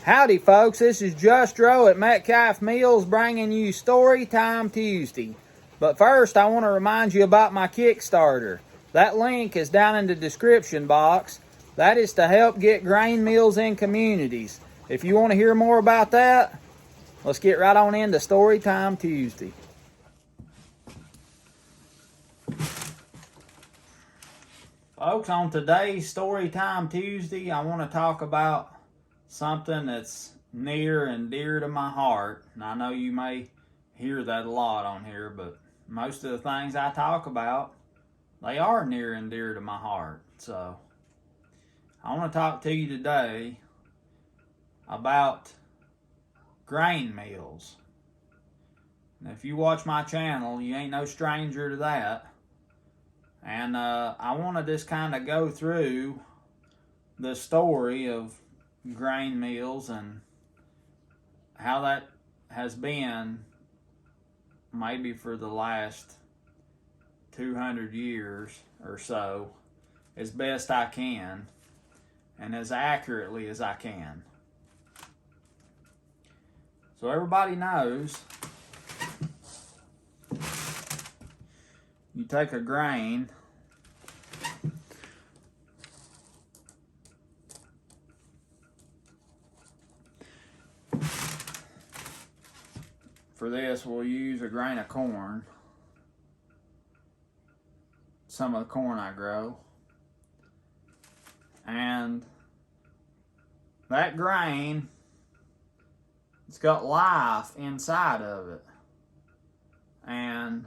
Howdy folks, this is Justro at Metcalf Mills bringing you Storytime Tuesday. But first I want to remind you about my Kickstarter. That link is down in the description box. That is to help get grain mills in communities. If you want to hear more about that, let's get right on into Storytime Tuesday. Folks, on today's Storytime Tuesday, I want to talk about something that's near and dear to my heart. And I know you may hear that a lot on here, but most of the things I talk about, they are near and dear to my heart. So I want to talk to you today about grain mills. And if you watch my channel, you ain't no stranger to that. And I want to just kind of go through the story of grain mills and how that has been maybe for the last 200 years or so, as best I can and as accurately as I can. So everybody knows you take a grain for this. We'll use a grain of corn, some of the corn I grow, and that grain, it's got life inside of it, and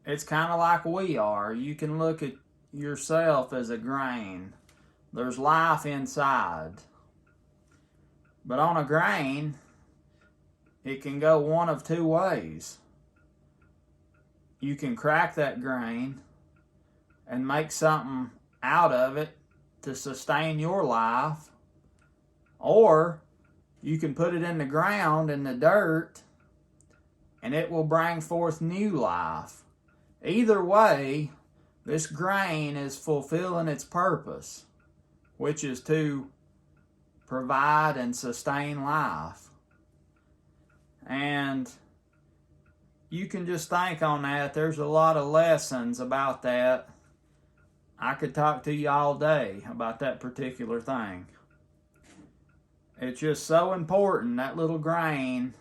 it's kind of like we are. You can look at yourself as a grain. There's life inside. But on a grain, it can go one of two ways. You can crack that grain and make something out of it to sustain your life, or you can put it in the ground, in the dirt, and it will bring forth new life. Either way, this grain is fulfilling its purpose, which is to provide and sustain life. And you can just think on that. There's a lot of lessons about that. I could talk to you all day about that particular thing. It's just so important, that little grain.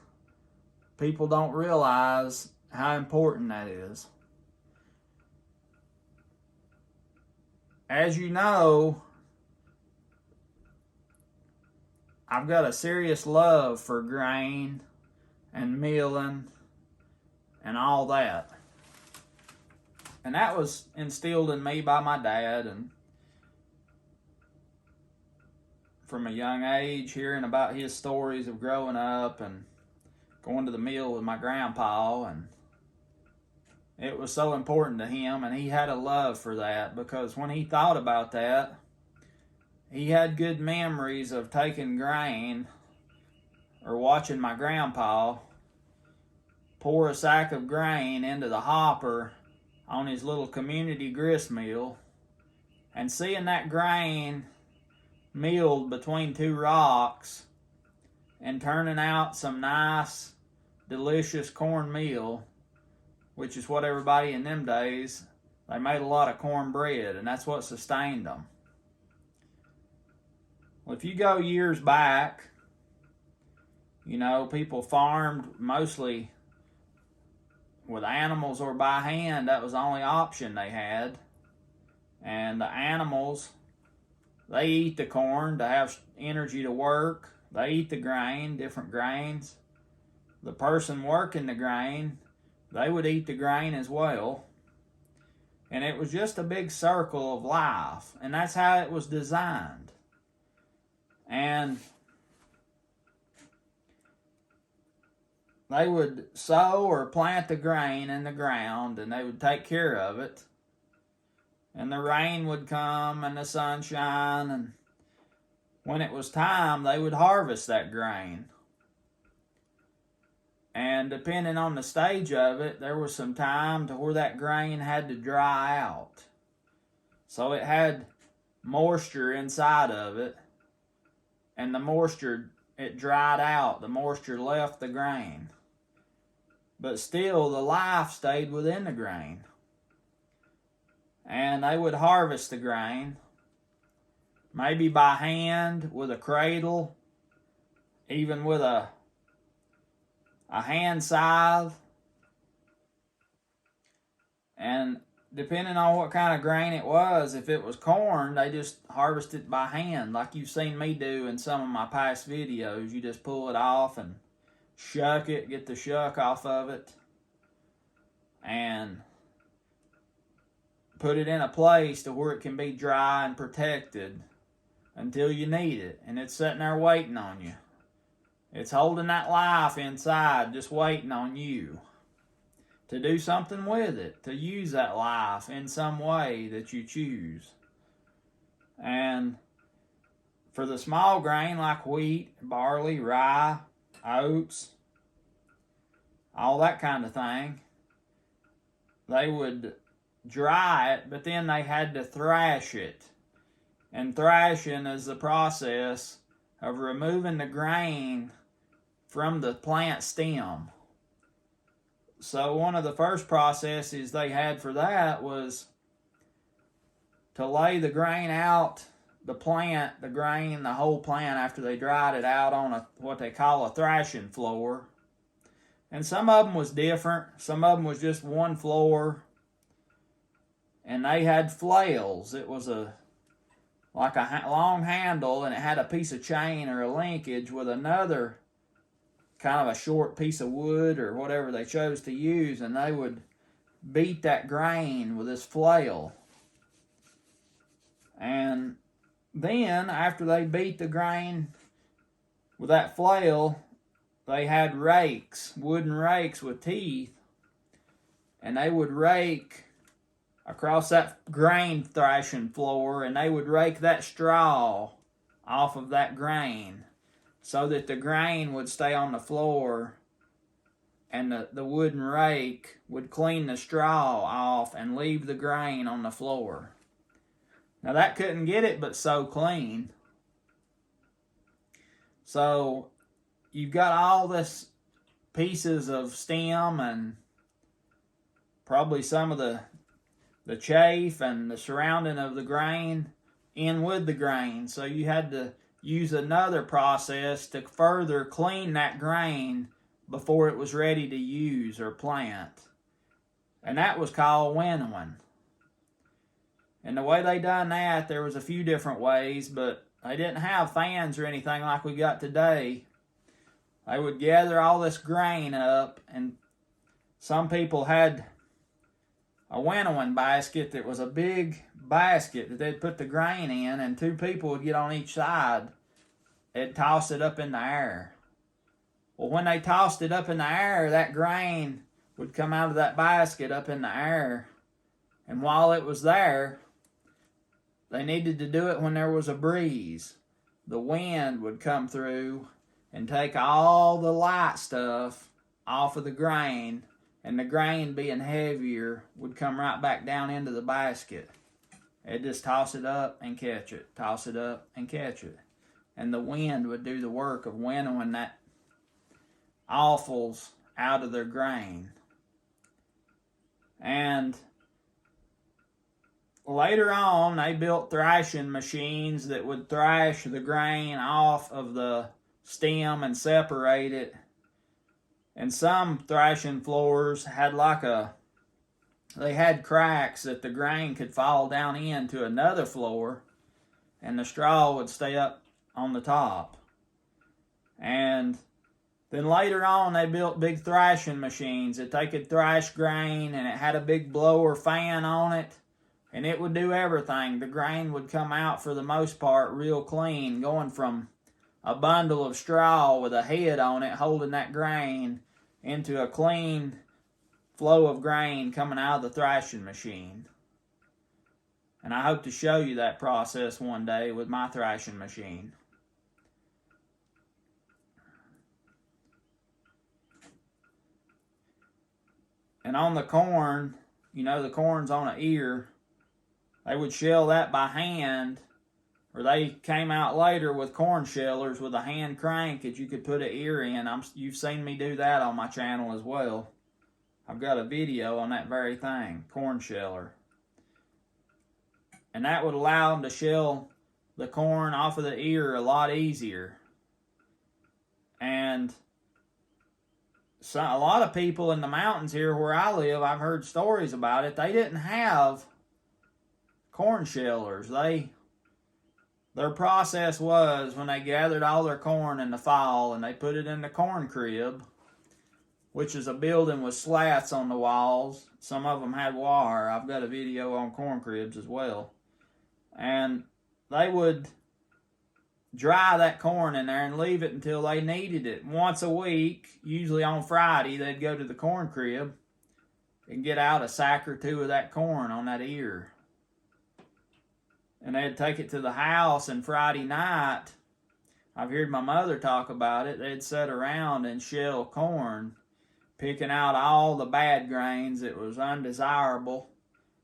People don't realize how important that is. As you know, I've got a serious love for grain and milling and all that. And that was instilled in me by my dad, and from a young age, hearing about his stories of growing up and going to the mill with my grandpa, and it was so important to him, and he had a love for that, because when he thought about that, he had good memories of taking grain or watching my grandpa pour a sack of grain into the hopper on his little community grist mill, and seeing that grain milled between two rocks and turning out some nice, delicious cornmeal, which is what everybody in them days, they made a lot of cornbread, and that's what sustained them. Well, if you go years back, you know, people farmed mostly with animals or by hand. That was the only option they had. And the animals, they eat the corn to have energy to work. They eat the grain, different grains. The person working the grain, they would eat the grain as well. And it was just a big circle of life. And that's how it was designed. And they would sow or plant the grain in the ground, and they would take care of it. And the rain would come and the sunshine, and when it was time, they would harvest that grain. And depending on the stage of it, there was some time to where that grain had to dry out. So it had moisture inside of it. and the moisture, it dried out. The moisture left the grain. But still, the life stayed within the grain. And they would harvest the grain, maybe by hand, with a cradle, even with a hand scythe. And depending on what kind of grain it was, if it was corn, they just harvest it by hand, like you've seen me do in some of my past videos. You just pull it off and shuck it, get the shuck off of it, and put it in a place to where it can be dry and protected until you need it. And it's sitting there waiting on you. It's holding that life inside, just waiting on you to do something with it, to use that life in some way that you choose. And for the small grain like wheat, barley, rye, oats, all that kind of thing, they would dry it, but then they had to thrash it. And thrashing is the process of removing the grain from the plant stem. So one of the first processes they had for that was to lay the grain out, the grain, the whole plant, after they dried it out on what they call a thrashing floor. And some of them was different. Some of them was just one floor. And they had flails. It was like a long handle, and it had a piece of chain or a linkage with another kind of a short piece of wood or whatever they chose to use, and they would beat that grain with this flail. And then, after they beat the grain with that flail, they had rakes, wooden rakes with teeth, and they would rake across that grain thrashing floor, and they would rake that straw off of that grain, so that the grain would stay on the floor, and the wooden rake would clean the straw off and leave the grain on the floor. Now that couldn't get it but so clean. So you've got all this pieces of stem and probably some of the chaff and the surrounding of the grain in with the grain. So you had to use another process to further clean that grain before it was ready to use or plant. And that was called winnowing. And the way they done that, there was a few different ways, but they didn't have fans or anything like we got today. They would gather all this grain up, and some people had a winnowing basket that was a big basket that they'd put the grain in, and two people would get on each side. They'd toss it up in the air. Well, when they tossed it up in the air, that grain would come out of that basket up in the air. And while it was there, they needed to do it when there was a breeze. The wind would come through and take all the light stuff off of the grain, and the grain, being heavier, would come right back down into the basket. They'd just toss it up and catch it, toss it up and catch it. And the wind would do the work of winnowing that offals out of their grain. And later on, they built thrashing machines that would thrash the grain off of the stem and separate it. And some thrashing floors had they had cracks that the grain could fall down into another floor, and the straw would stay up on the top. And then later on, they built big thrashing machines that they could thrash grain, and it had a big blower fan on it, and it would do everything. The grain would come out, for the most part, real clean, going from a bundle of straw with a head on it holding that grain into a clean flow of grain coming out of the thrashing machine. And I hope to show you that process one day with my thrashing machine. And on the corn, the corn's on an ear, they would shell that by hand or they came out later with corn shellers with a hand crank that you could put an ear in. You've seen me do that on my channel as well. I've got a video on that very thing, corn sheller. And that would allow them to shell the corn off of the ear a lot easier. And so a lot of people in the mountains here where I live, I've heard stories about it, they didn't have corn shellers. Their process was when they gathered all their corn in the fall and they put it in the corn crib, which is a building with slats on the walls. Some of them had wire. I've got a video on corn cribs as well. And they would dry that corn in there and leave it until they needed it. Once a week, usually on Friday, they'd go to the corn crib and get out a sack or two of that corn on that ear. And they'd take it to the house, and Friday night, I've heard my mother talk about it, they'd sit around and shell corn, picking out all the bad grains that was undesirable,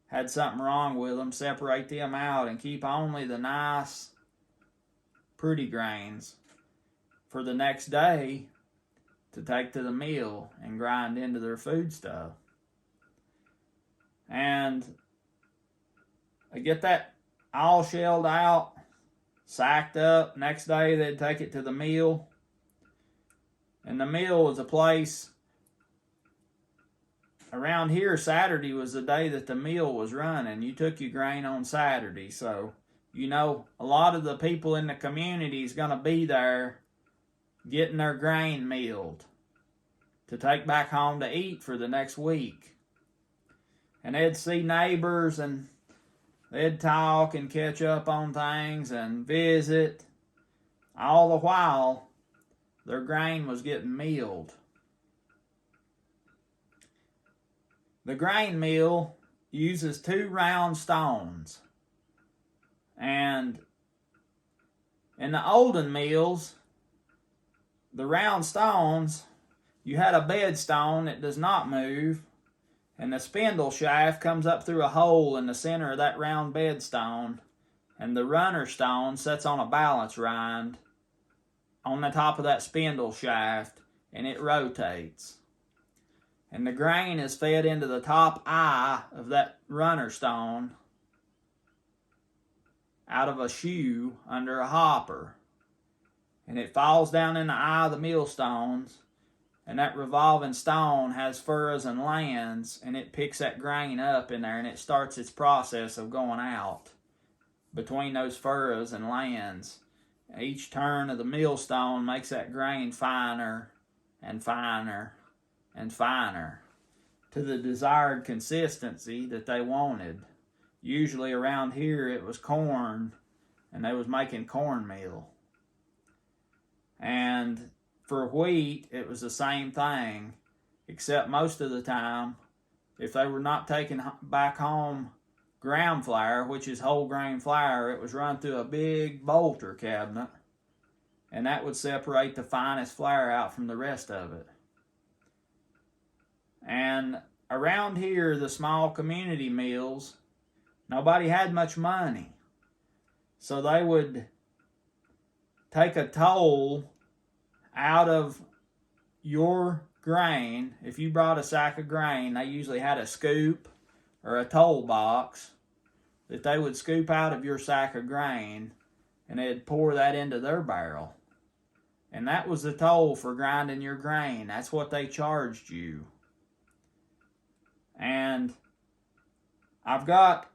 had something wrong with them, separate them out, and keep only the nice, pretty grains for the next day to take to the mill and grind into their food stuff. And they get that all shelled out, sacked up. Next day they'd take it to the mill. And the mill was a place around here. Saturday was the day that the mill was running. You took your grain on Saturday. So, you know, a lot of the people in the community is going to be there getting their grain milled to take back home to eat for the next week. And they'd see neighbors and they'd talk and catch up on things and visit. All the while, their grain was getting milled. The grain mill uses 2 round stones. And in the olden mills, the round stones, you had a bed stone that does not move, and the spindle shaft comes up through a hole in the center of that round bed stone, and the runner stone sits on a balance rind on the top of that spindle shaft, and it rotates. And the grain is fed into the top eye of that runner stone out of a shoe under a hopper. And it falls down in the eye of the millstones, and that revolving stone has furrows and lands, and it picks that grain up in there, and it starts its process of going out between those furrows and lands. Each turn of the millstone makes that grain finer and finer and finer to the desired consistency that they wanted. Usually around here it was corn, and they was making cornmeal. And for wheat, it was the same thing, except most of the time, if they were not taking back home ground flour, which is whole grain flour, it was run through a big bolter cabinet, and that would separate the finest flour out from the rest of it. And around here, the small community mills, nobody had much money, so they would take a toll out of your grain. If you brought a sack of grain, they usually had a scoop or a toll box that they would scoop out of your sack of grain, and they'd pour that into their barrel. And that was the toll for grinding your grain. That's what they charged you. And I've got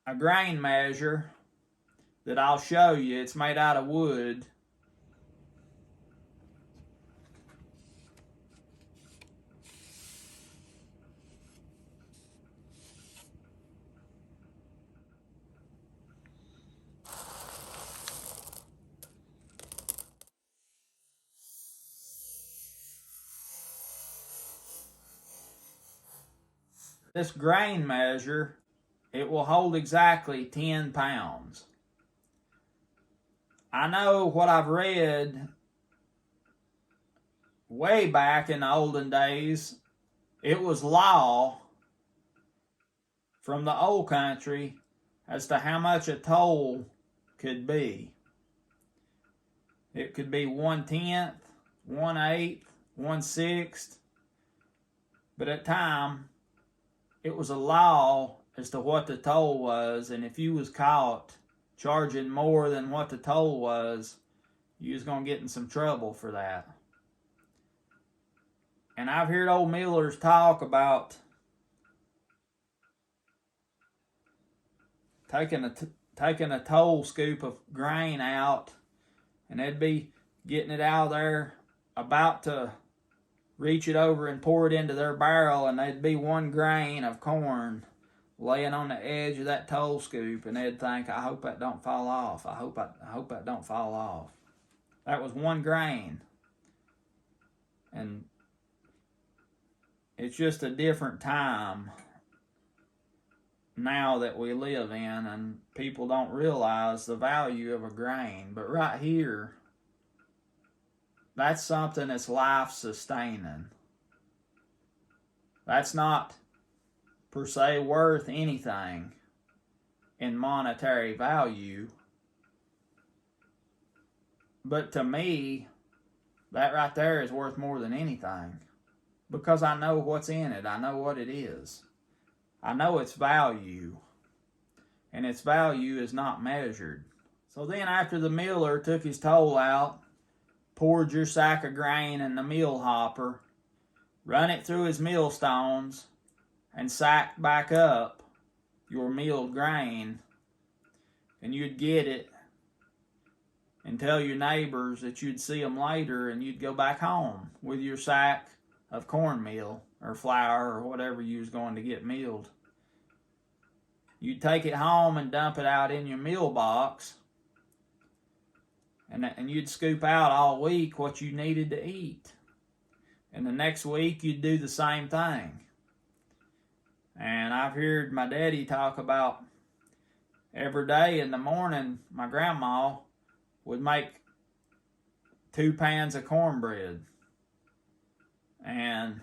a grain measure that I'll show you. It's made out of wood. This grain measure, it will hold exactly 10 pounds. I know what I've read way back in the olden days, it was law from the old country as to how much a toll could be. It could be 1/10, 1/8, 1/6, but at time it was a law as to what the toll was, and if you was caught charging more than what the toll was, you was going to get in some trouble for that. And I've heard old millers talk about taking a toll scoop of grain out, and they'd be getting it out of there, about to reach it over and pour it into their barrel, and there'd be one grain of corn laying on the edge of that toll scoop, and they'd think, I hope that don't fall off. I hope that don't fall off. That was one grain. And it's just a different time now that we live in, and people don't realize the value of a grain. But right here, that's something that's life sustaining. That's not per se worth anything in monetary value, but to me, that right there is worth more than anything, because I know what's in it. I know what it is. I know its value, and its value is not measured. So then after the miller took his toll out, poured your sack of grain in the mill hopper, run it through his millstones, and sacked back up your milled grain, and you'd get it and tell your neighbors that you'd see them later, and you'd go back home with your sack of cornmeal or flour or whatever you was going to get milled. You'd take it home and dump it out in your meal box, and you'd scoop out all week what you needed to eat. And the next week you'd do the same thing. And I've heard my daddy talk about every day in the morning, my grandma would make 2 pans of cornbread. And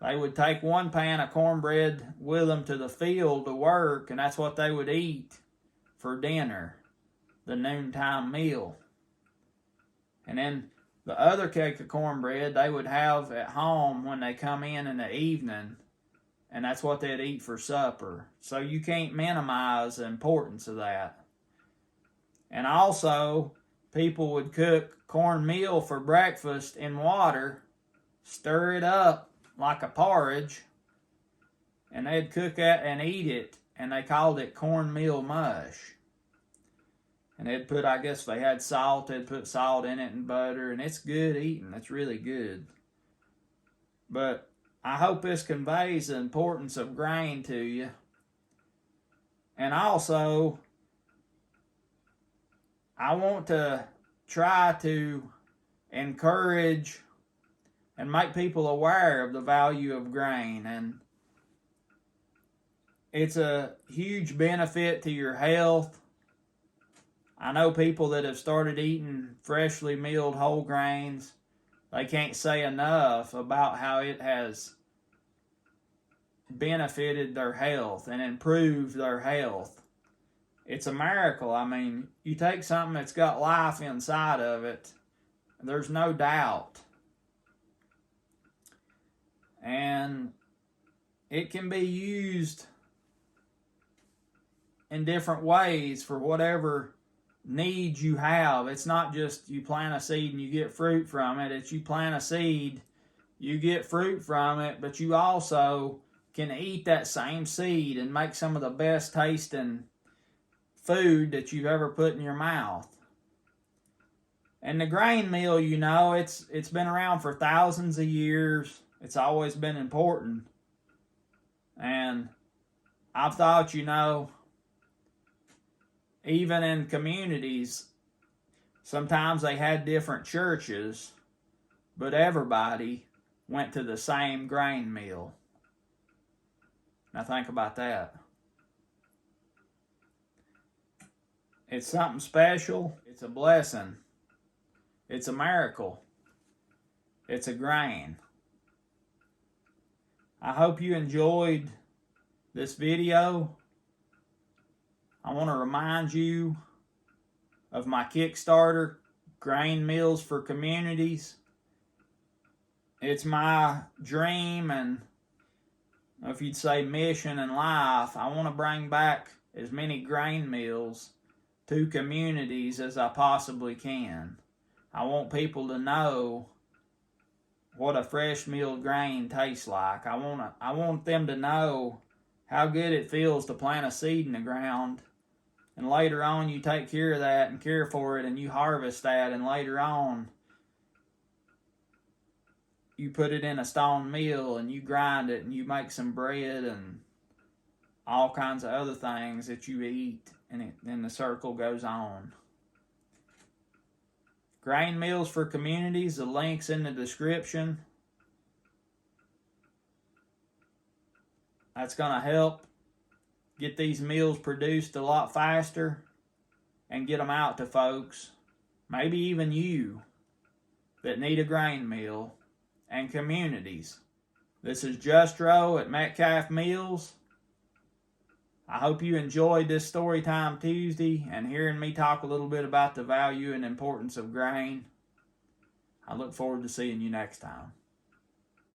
they would take 1 pan of cornbread with them to the field to work, and that's what they would eat for dinner, the noontime meal. And then the other cake of cornbread they would have at home when they come in the evening, and that's what they'd eat for supper. So you can't minimize the importance of that. And also, people would cook cornmeal for breakfast in water, stir it up like a porridge, and they'd cook that and eat it, and they called it cornmeal mush. And they'd put, I guess they had salt, they'd put salt in it and butter, and it's good eating. It's really good. But I hope this conveys the importance of grain to you. And also, I want to try to encourage and make people aware of the value of grain. And it's a huge benefit to your health. I know people that have started eating freshly milled whole grains. They can't say enough about how it has benefited their health and improved their health. It's a miracle. I mean, you take something that's got life inside of it, there's no doubt. And it can be used in different ways for whatever needs you have. It's not just you plant a seed and you get fruit from it. It's you plant a seed, you get fruit from it, but you also can eat that same seed and make some of the best tasting food that you've ever put in your mouth. And the grain meal, you know, it's been around for thousands of years. It's always been important. And I've thought, you know, even in communities, sometimes they had different churches, but everybody went to the same grain meal. Now think about that. It's something special. It's a blessing. It's a miracle. It's a grain. I hope you enjoyed this video. I want to remind you of my Kickstarter, Grain Mills for Communities. It's my dream, and if you'd say mission in life, I want to bring back as many grain mills to communities as I possibly can. I want people to know what a fresh milled grain tastes like. I want them to know how good it feels to plant a seed in the ground, and later on you take care of that and care for it and you harvest that, and later on you put it in a stone mill and you grind it and you make some bread and all kinds of other things that you eat, and the circle goes on. Grain Mills for Communities, the link's in the description. That's going to help get these meals produced a lot faster and get them out to folks, maybe even you, that need a grain mill, and communities. This is Justro at Metcalf Mills. I hope you enjoyed this Storytime Tuesday and hearing me talk a little bit about the value and importance of grain. I look forward to seeing you next time.